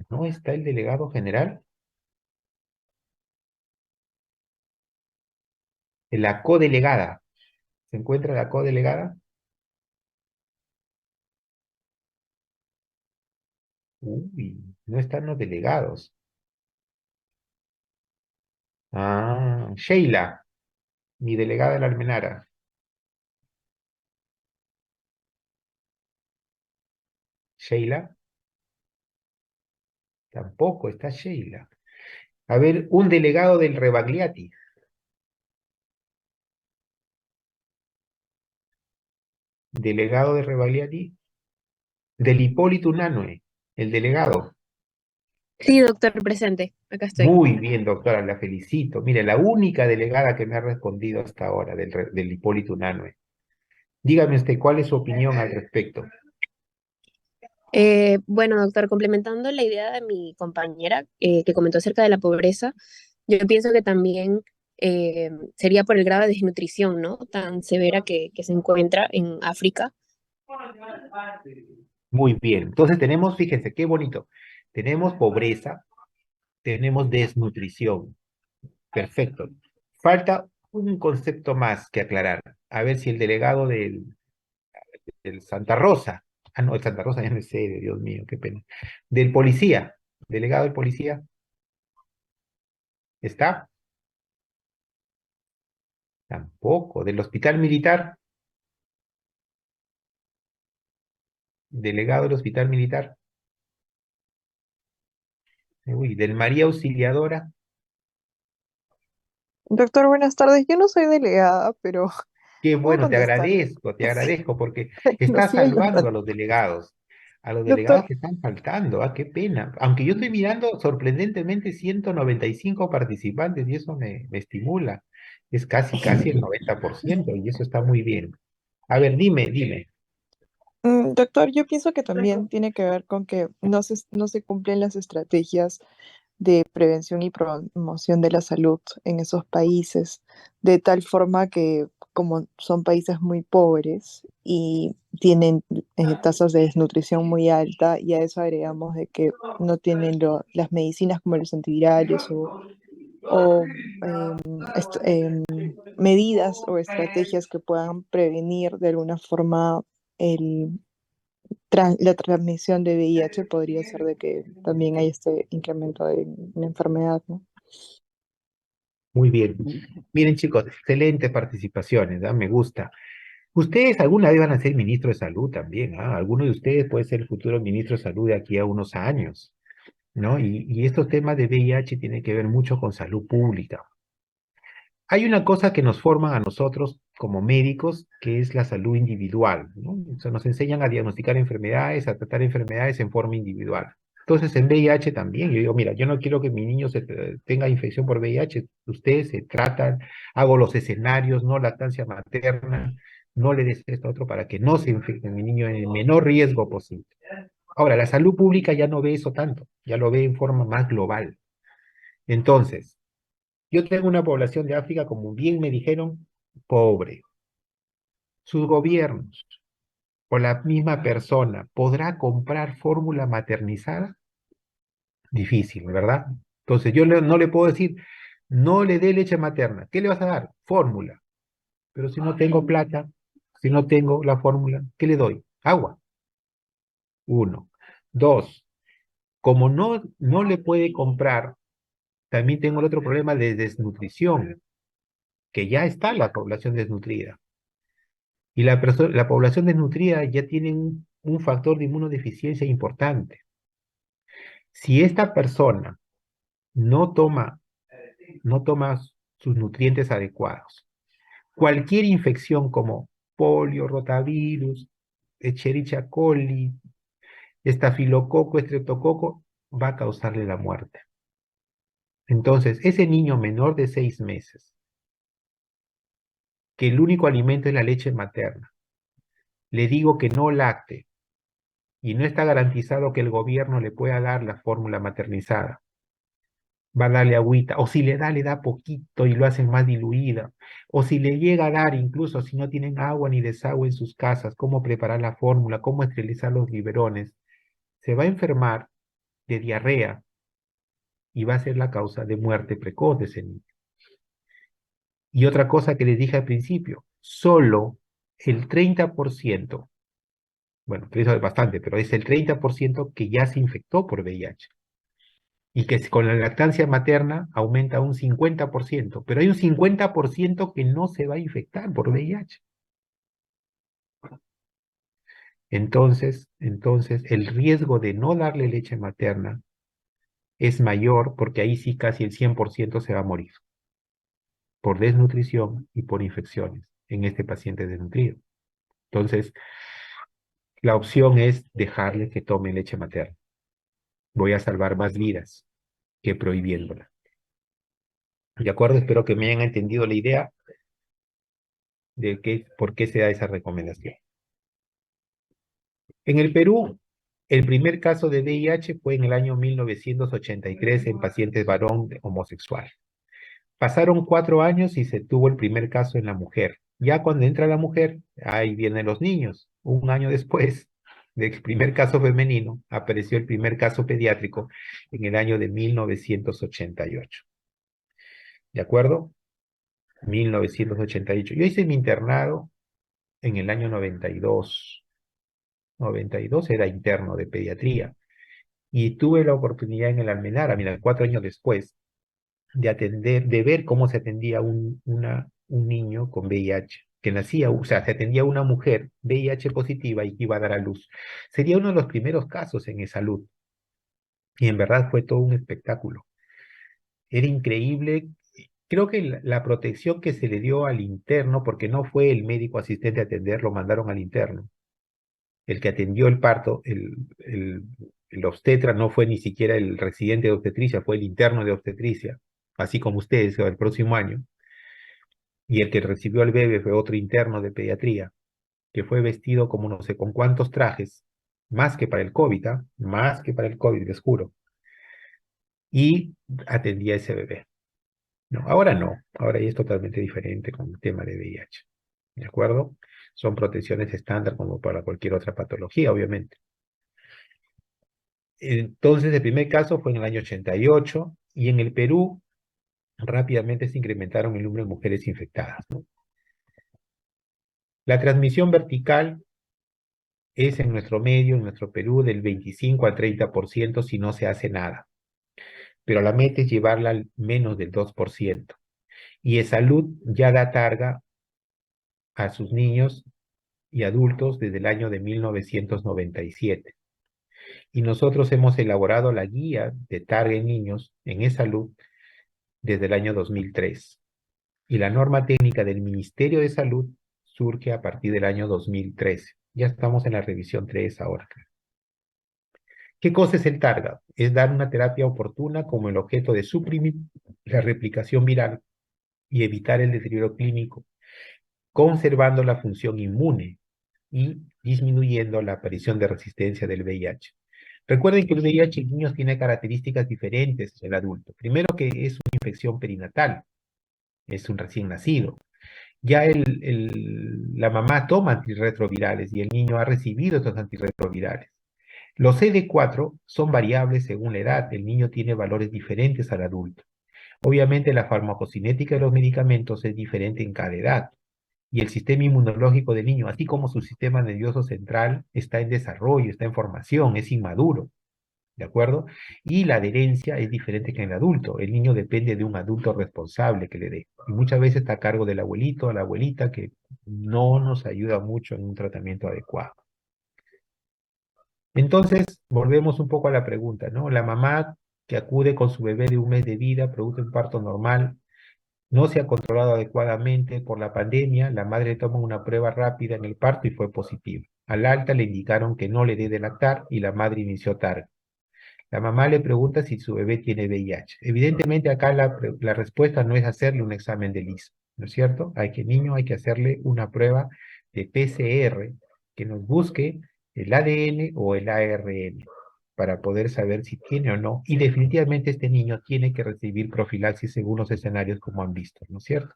¿No está el delegado general? La codelegada. ¿Se encuentra la codelegada? Uy, no están los delegados. Ah, Sheila, mi delegada de la Almenara. Sheila, tampoco está Sheila. A ver, un delegado del Rebagliati. Delegado de Rebagliati. Del Hipólito Unanue, el delegado. Sí, doctor, presente. Acá estoy. Muy bien, doctora, la felicito. Mire, la única delegada que me ha respondido hasta ahora del Hipólito Unanue. Dígame usted, ¿cuál es su opinión al respecto? Bueno, doctor, complementando la idea de mi compañera que comentó acerca de la pobreza, yo pienso que también sería por el grado de desnutrición, ¿no? Tan severa que se encuentra en África. Muy bien. Entonces tenemos, fíjense, qué bonito. Tenemos pobreza, tenemos desnutrición. Perfecto. Falta un concepto más que aclarar. A ver si el delegado del Santa Rosa, no, el Santa Rosa ya no es sede, Dios mío, qué pena. Del policía, delegado del policía, ¿está? Tampoco. Del hospital militar, delegado del hospital militar. Uy, del María Auxiliadora. Doctor, buenas tardes. Yo no soy delegada, pero Qué puedo bueno, contestar. te agradezco, porque Lo está siento. salvando a los delegados. A los Doctor, delegados que están faltando, qué pena. Aunque yo estoy mirando sorprendentemente 195 participantes y eso me estimula. Es casi el 90% y eso está muy bien. A ver, dime. doctor, yo pienso que también tiene que ver con que no se cumplen las estrategias de prevención y promoción de la salud en esos países, de tal forma que como son países muy pobres y tienen tasas de desnutrición muy alta, y a eso agregamos de que no tienen las medicinas como los antivirales o medidas o estrategias que puedan prevenir de alguna forma el, la transmisión de VIH, podría ser de que también hay este incremento de la enfermedad, ¿no? Muy bien. Miren, chicos, excelentes participaciones, me gusta. Ustedes alguna vez van a ser ministro de salud también, Alguno de ustedes puede ser el futuro ministro de salud de aquí a unos años, ¿no? Y estos temas de VIH tienen que ver mucho con salud pública. Hay una cosa que nos forman a nosotros como médicos, que es la salud individual, ¿no? O sea, nos enseñan a diagnosticar enfermedades, a tratar enfermedades en forma individual. Entonces, en VIH también, yo digo, mira, yo no quiero que mi niño tenga infección por VIH, ustedes se tratan, hago los escenarios, no lactancia materna, no le des esto a otro para que no se infecte mi niño en el menor riesgo posible. Ahora, la salud pública ya no ve eso tanto, ya lo ve en forma más global. Entonces, yo tengo una población de África, como bien me dijeron, pobre. Sus gobiernos o la misma persona podrá comprar fórmula maternizada. Difícil, ¿verdad? Entonces no le puedo decir, no le dé leche materna. ¿Qué le vas a dar? Fórmula. Pero si no tengo plata, si no tengo la fórmula, ¿qué le doy? Agua. Uno. Dos, como no le puede comprar, también tengo el otro problema de desnutrición, que ya está la población desnutrida. Y la población desnutrida ya tiene un factor de inmunodeficiencia importante. Si esta persona no toma, no toma sus nutrientes adecuados, cualquier infección como polio, rotavirus, Escherichia coli, estafilococo, estreptococo, va a causarle la muerte. Entonces, ese niño menor de 6 meses, que el único alimento es la leche materna, le digo que no lacte, y no está garantizado que el gobierno le pueda dar la fórmula maternizada. Va a darle agüita, o si le da poquito y lo hacen más diluida, o si le llega a dar, incluso si no tienen agua ni desagüe en sus casas, cómo preparar la fórmula, cómo esterilizar los biberones, se va a enfermar de diarrea y va a ser la causa de muerte precoz de ese niño. Y otra cosa que les dije al principio, solo el 30%, bueno, eso es bastante, pero es el 30% que ya se infectó por VIH. Y que con la lactancia materna aumenta un 50%, pero hay un 50% que no se va a infectar por VIH. Entonces, el riesgo de no darle leche materna es mayor porque ahí sí casi el 100% se va a morir por desnutrición y por infecciones en este paciente desnutrido. Entonces, la opción es dejarle que tome leche materna. Voy a salvar más vidas que prohibiéndola. ¿De acuerdo? Espero que me hayan entendido la idea de por qué se da esa recomendación. En el Perú, el primer caso de VIH fue en el año 1983 en pacientes varón homosexual. Pasaron 4 años y se tuvo el primer caso en la mujer. Ya cuando entra la mujer, ahí vienen los niños. Un año después del primer caso femenino, apareció el primer caso pediátrico en el año de 1988. ¿De acuerdo? 1988. Yo hice mi internado en el año 92. 92 era interno de pediatría. Y tuve la oportunidad en el Almenara, mira, 4 años después, de ver cómo se atendía un niño con VIH, que nacía, o sea, se atendía una mujer VIH positiva y que iba a dar a luz. Sería uno de los primeros casos en salud. Y en verdad fue todo un espectáculo. Era increíble. Creo que la protección que se le dio al interno, porque no fue el médico asistente a atender, lo mandaron al interno. el que atendió el parto, el obstetra no fue ni siquiera el residente de obstetricia, fue el interno de obstetricia, así como ustedes el próximo año, y el que recibió al bebé fue otro interno de pediatría, que fue vestido como no sé con cuántos trajes, más que para el COVID, ¿ah? Más que para el COVID, les juro, y atendía a ese bebé. No, ahora ya es totalmente diferente con el tema de VIH, ¿de acuerdo? Son protecciones estándar como para cualquier otra patología, obviamente. Entonces, el primer caso fue en el año 88 y en el Perú rápidamente se incrementaron el número de mujeres infectadas, ¿no? La transmisión vertical es en nuestro medio, en nuestro Perú, del 25 al 30% si no se hace nada. Pero la meta es llevarla al menos del 2%. Y Salud ya da targa a sus niños y adultos desde el año de 1997. Y nosotros hemos elaborado la guía de targa en niños en Salud desde el año 2003. Y la norma técnica del Ministerio de Salud surge a partir del año 2013. Ya estamos en la revisión 3 ahora. ¿Qué cosa es el targa? Es dar una terapia oportuna como el objeto de suprimir la replicación viral y evitar el deterioro clínico, conservando la función inmune y disminuyendo la aparición de resistencia del VIH. Recuerden que el VIH en niños tiene características diferentes del adulto. Primero, que es una infección perinatal, es un recién nacido. Ya la mamá toma antirretrovirales y el niño ha recibido estos antirretrovirales. Los CD4 son variables según la edad. El niño tiene valores diferentes al adulto. Obviamente la farmacocinética de los medicamentos es diferente en cada edad. Y el sistema inmunológico del niño, así como su sistema nervioso central, está en desarrollo, está en formación, es inmaduro. ¿De acuerdo? Y la adherencia es diferente que en el adulto. El niño depende de un adulto responsable que le dé. Y muchas veces está a cargo del abuelito o la abuelita que no nos ayuda mucho en un tratamiento adecuado. Entonces, volvemos un poco a la pregunta, ¿no? La mamá que acude con su bebé de 1 mes de vida, produce un parto normal, no se ha controlado adecuadamente por la pandemia, la madre toma una prueba rápida en el parto y fue positiva. Al alta le indicaron que no le dé de lactar y la madre inició tarde. La mamá le pregunta si su bebé tiene VIH. Evidentemente acá la respuesta no es hacerle un examen de ELISA, ¿no es cierto? Hay que hacerle una prueba de PCR que nos busque el ADN o el ARN para poder saber si tiene o no. Y definitivamente este niño tiene que recibir profilaxis según los escenarios como han visto, ¿no es cierto?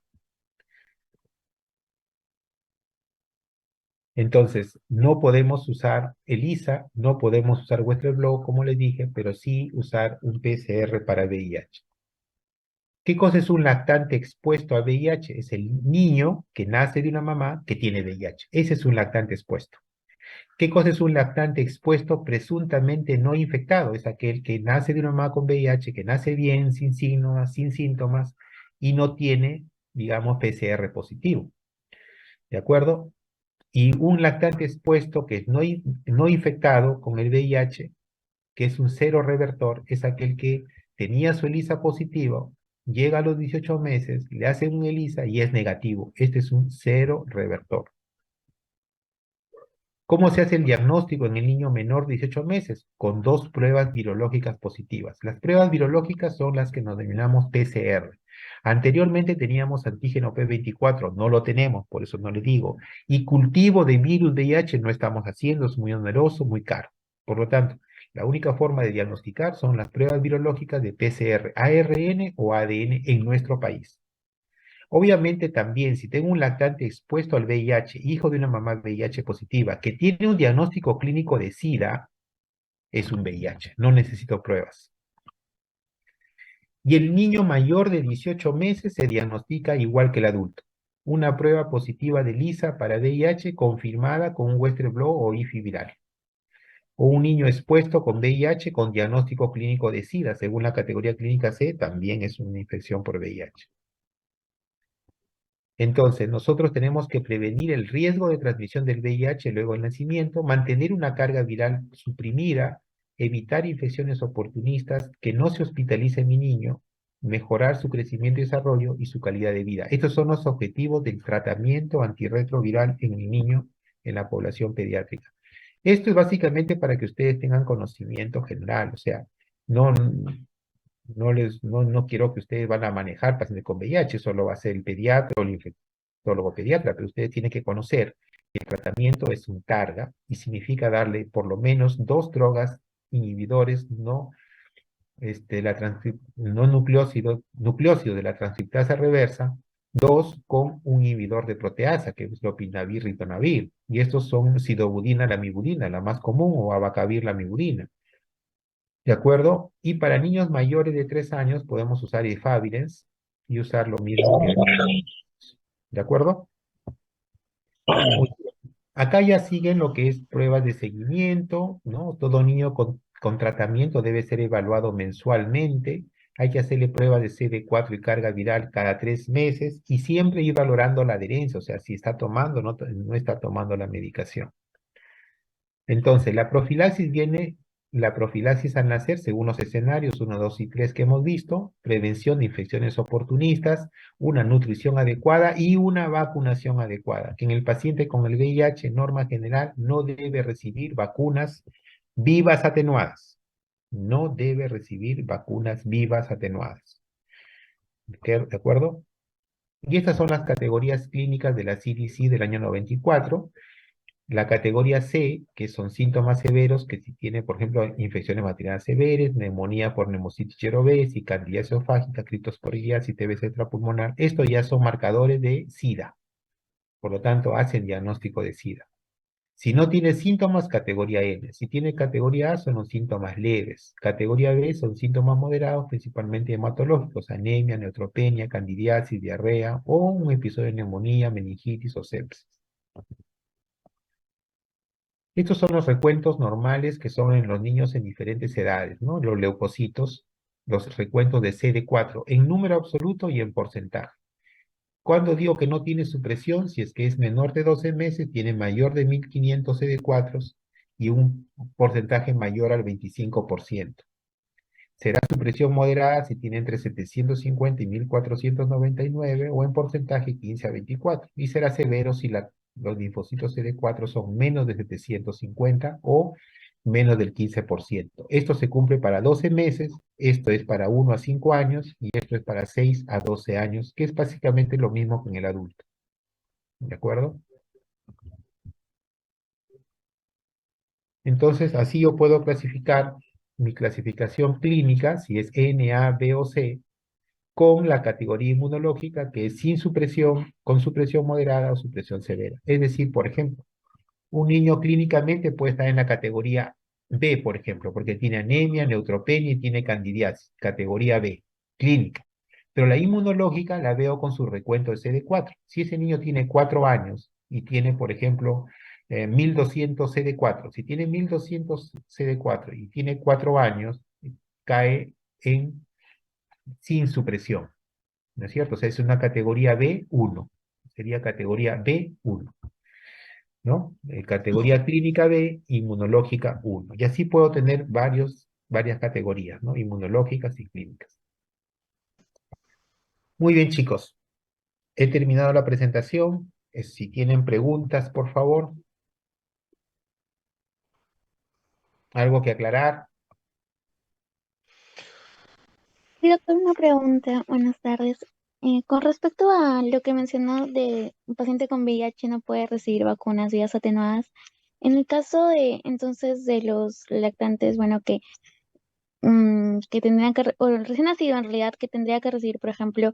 Entonces, no podemos usar ELISA, no podemos usar Western blot, como les dije, pero sí usar un PCR para VIH. ¿Qué cosa es un lactante expuesto a VIH? Es el niño que nace de una mamá que tiene VIH. Ese es un lactante expuesto. ¿Qué cosa es un lactante expuesto presuntamente no infectado? Es aquel que nace de una mamá con VIH, que nace bien, sin signos, sin síntomas, y no tiene, digamos, PCR positivo. ¿De acuerdo? Y un lactante expuesto que es no infectado con el VIH, que es un cero revertor, es aquel que tenía su ELISA positivo, llega a los 18 meses, le hacen un ELISA y es negativo. Este es un cero revertor. ¿Cómo se hace el diagnóstico en el niño menor de 18 meses? Con 2 pruebas virológicas positivas. Las pruebas virológicas son las que nos denominamos PCR. Anteriormente teníamos antígeno P24, no lo tenemos, por eso no le digo. Y cultivo de virus VIH no estamos haciendo, es muy oneroso, muy caro. Por lo tanto, la única forma de diagnosticar son las pruebas virológicas de PCR, ARN o ADN en nuestro país. Obviamente también, si tengo un lactante expuesto al VIH, hijo de una mamá VIH positiva, que tiene un diagnóstico clínico de SIDA, es un VIH, no necesito pruebas. Y el niño mayor de 18 meses se diagnostica igual que el adulto. Una prueba positiva de ELISA para VIH confirmada con un Western blot o IFI viral. O un niño expuesto con VIH con diagnóstico clínico de SIDA, según la categoría clínica C, también es una infección por VIH. Entonces, nosotros tenemos que prevenir el riesgo de transmisión del VIH luego del nacimiento, mantener una carga viral suprimida, evitar infecciones oportunistas, que no se hospitalice mi niño, mejorar su crecimiento y desarrollo y su calidad de vida. Estos son los objetivos del tratamiento antirretroviral en el niño en la población pediátrica. Esto es básicamente para que ustedes tengan conocimiento general, o sea, no, no quiero que ustedes van a manejar pacientes con VIH, solo va a ser el pediatra o el infectólogo pediatra, pero ustedes tienen que conocer que el tratamiento es un carga y significa darle por lo menos 2 drogas inhibidores no nucleócido de la transcriptasa reversa, 2 con un inhibidor de proteasa, que es lopinavir, ritonavir, y estos son sidobudina, lamivudina, la más común, o abacavir, lamivudina. ¿De acuerdo? Y para niños mayores de 3 años podemos usar efavirenz y usar lo mismo que... ¿De acuerdo? Muy bien. Acá ya siguen lo que es pruebas de seguimiento, ¿no? Todo niño con tratamiento debe ser evaluado mensualmente. Hay que hacerle pruebas de CD4 y carga viral cada 3 meses y siempre ir valorando la adherencia, o sea, si está tomando o no está tomando la medicación. Entonces, la profilaxis al nacer, según los escenarios 1, 2 y 3 que hemos visto, prevención de infecciones oportunistas, una nutrición adecuada y una vacunación adecuada, que en el paciente con el VIH, norma general, no debe recibir vacunas vivas atenuadas. No debe recibir vacunas vivas atenuadas. ¿De acuerdo? Y estas son las categorías clínicas de la CDC del año 94. La categoría C, que son síntomas severos, que si tiene, por ejemplo, infecciones bacterianas severas, neumonía por neumocitis y candidiasis esofágica, criptosporidiasis, TBC extrapulmonar, estos ya son marcadores de SIDA. Por lo tanto, hacen diagnóstico de SIDA. Si no tiene síntomas, categoría N. Si tiene categoría A, son los síntomas leves. Categoría B son síntomas moderados, principalmente hematológicos, anemia, neutropenia, candidiasis, diarrea o un episodio de neumonía, meningitis o sepsis. Estos son los recuentos normales que son en los niños en diferentes edades, ¿no? Los leucocitos, los recuentos de CD4 en número absoluto y en porcentaje. Cuando digo que no tiene supresión, si es que es menor de 12 meses, tiene mayor de 1500 CD4 y un porcentaje mayor al 25%. Será supresión moderada si tiene entre 750 y 1499 o en porcentaje 15 a 24. Y será severo si los linfocitos CD4 son menos de 750 o menos del 15%. Esto se cumple para 12 meses, esto es para 1 a 5 años y esto es para 6 a 12 años, que es básicamente lo mismo que en el adulto. ¿De acuerdo? Entonces, así yo puedo clasificar mi clasificación clínica, si es N, A, B o C, con la categoría inmunológica que es sin supresión, con supresión moderada o supresión severa. Es decir, por ejemplo, un niño clínicamente puede estar en la categoría B, por ejemplo, porque tiene anemia, neutropenia y tiene candidiasis, categoría B, clínica. Pero la inmunológica la veo con su recuento de CD4. Si ese niño tiene 4 años y tiene, por ejemplo, 1200 CD4, si tiene 1200 CD4 y tiene 4 años, cae en sin supresión, ¿no es cierto? O sea, es una categoría B1, sería categoría B1, ¿no? Categoría clínica B, inmunológica 1. Y así puedo tener varias categorías, ¿no? Inmunológicas y clínicas. Muy bien, chicos. He terminado la presentación. Si tienen preguntas, por favor. ¿Algo que aclarar? Sí, doctor, una pregunta. Buenas tardes. Con respecto a lo que mencionó de un paciente con VIH no puede recibir vacunas vías atenuadas, en el caso de entonces de los lactantes, bueno, que tendrían o el recién nacido en realidad, que tendría que recibir, por ejemplo,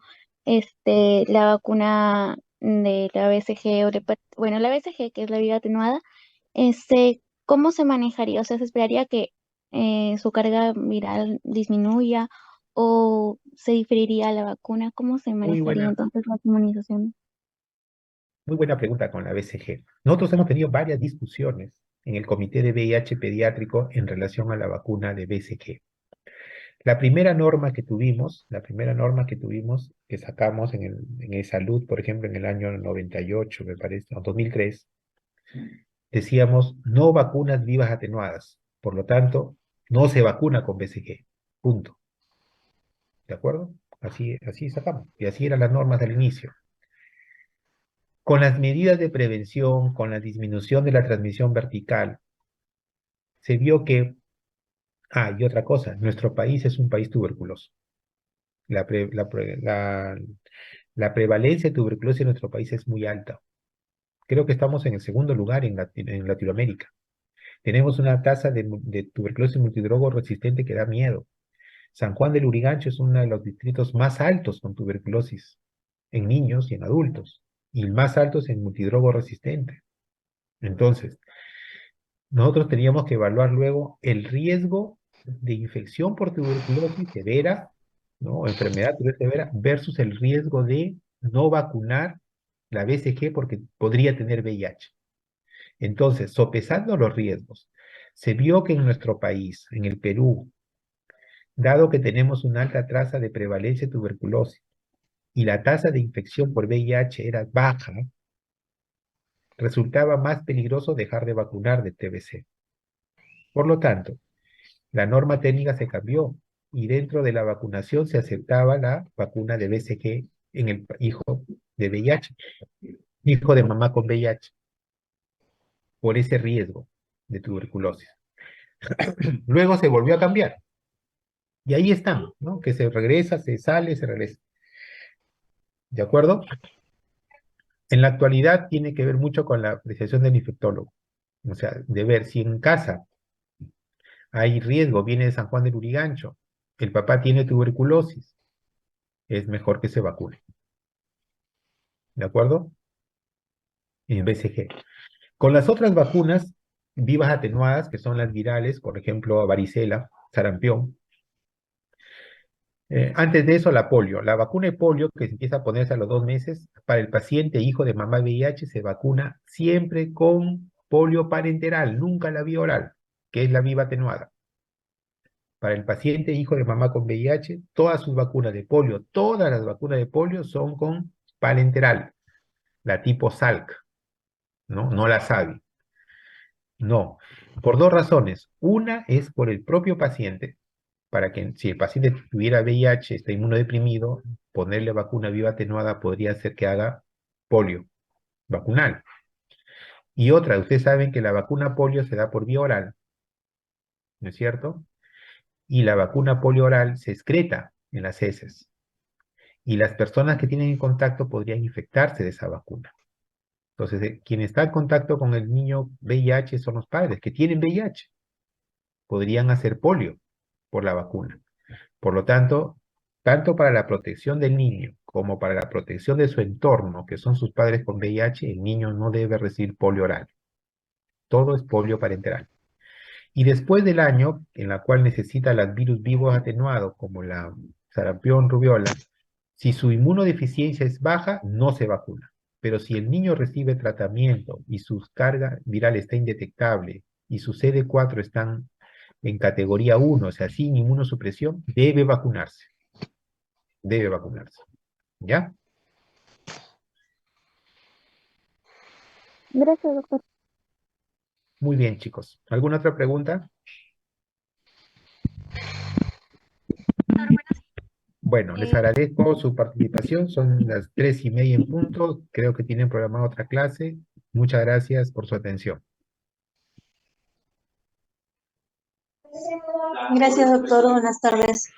la vacuna de la BCG bueno, la BCG, que es la vía atenuada, ¿cómo se manejaría? O sea, ¿se esperaría que su carga viral disminuya o se diferiría a la vacuna? ¿Cómo se Muy manejaría buena, entonces la inmunización? muy buena pregunta con la BCG. Nosotros hemos tenido varias discusiones en el Comité de VIH Pediátrico en relación a la vacuna de BCG. La primera norma que tuvimos, que sacamos en el Salud, por ejemplo, en el año 98, me parece, o 2003, decíamos no vacunas vivas atenuadas. Por lo tanto, no se vacuna con BCG. Punto. ¿De acuerdo? Así sacamos. Y así eran las normas del inicio. Con las medidas de prevención, con la disminución de la transmisión vertical, se vio que, y otra cosa, nuestro país es un país tuberculoso. La prevalencia de tuberculosis en nuestro país es muy alta. Creo que estamos en el segundo lugar en Latinoamérica. Tenemos una tasa de tuberculosis multidrogo resistente que da miedo. San Juan del Lurigancho es uno de los distritos más altos con tuberculosis en niños y en adultos, y el más altos en multidrogo resistente. Entonces, nosotros teníamos que evaluar luego el riesgo de infección por tuberculosis severa, ¿no? Enfermedad severa versus el riesgo de no vacunar la BCG porque podría tener VIH. Entonces, sopesando los riesgos, se vio que en nuestro país, en el Perú, dado que tenemos una alta tasa de prevalencia de tuberculosis y la tasa de infección por VIH era baja, resultaba más peligroso dejar de vacunar de TBC. Por lo tanto, la norma técnica se cambió y dentro de la vacunación se aceptaba la vacuna de BCG en el hijo de VIH, hijo de mamá con VIH, por ese riesgo de tuberculosis. Luego se volvió a cambiar. Y ahí están, ¿no? Que se regresa, se sale, se regresa. ¿De acuerdo? En la actualidad tiene que ver mucho con la apreciación del infectólogo. O sea, de ver si en casa hay riesgo, viene de San Juan del Lurigancho, el papá tiene tuberculosis, es mejor que se vacune. ¿De acuerdo? En BCG. Con las otras vacunas vivas atenuadas, que son las virales, por ejemplo, varicela, sarampión. Antes de eso, la polio. La vacuna de polio, que se empieza a ponerse a los 2 meses, para el paciente hijo de mamá VIH, se vacuna siempre con polio parenteral, nunca la vía oral, que es la viva atenuada. Para el paciente hijo de mamá con VIH, todas sus vacunas de polio, todas las vacunas de polio son con parenteral, la tipo Salk, ¿no? No la SAVI. No, por 2 razones. Una es por el propio paciente, para que si el paciente tuviera VIH, está inmunodeprimido, ponerle vacuna viva atenuada podría hacer que haga polio vacunal. Y otra, ustedes saben que la vacuna polio se da por vía oral, ¿no es cierto? Y la vacuna polio oral se excreta en las heces. Y las personas que tienen en contacto podrían infectarse de esa vacuna. Entonces, quien está en contacto con el niño VIH son los padres que tienen VIH. Podrían hacer polio por la vacuna. Por lo tanto, tanto para la protección del niño como para la protección de su entorno, que son sus padres con VIH, el niño no debe recibir polio oral. Todo es polio parenteral. Y después del año, en la cual necesita los virus vivos atenuados, como la sarampión, rubiola, si su inmunodeficiencia es baja, no se vacuna. Pero si el niño recibe tratamiento y su carga viral está indetectable y sus CD4 están en categoría 1, o sea, sin inmunosupresión, debe vacunarse. Debe vacunarse. ¿Ya? Gracias, doctor. Muy bien, chicos. ¿Alguna otra pregunta? Bueno, les agradezco su participación. Son las 3:30 en punto. Creo que tienen programada otra clase. Muchas gracias por su atención. Gracias, doctor. Buenas tardes.